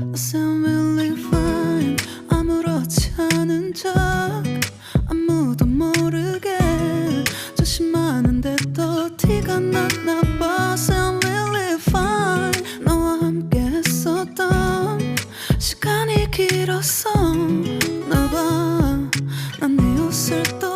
I sound really fine. 아무렇지 않은 척 아무도 모르게 조심하는데 또 티가 났나 봐. Sound really fine. 너와 함께 했었던 시간이 길었어 나 봐. 난 네 옷을 또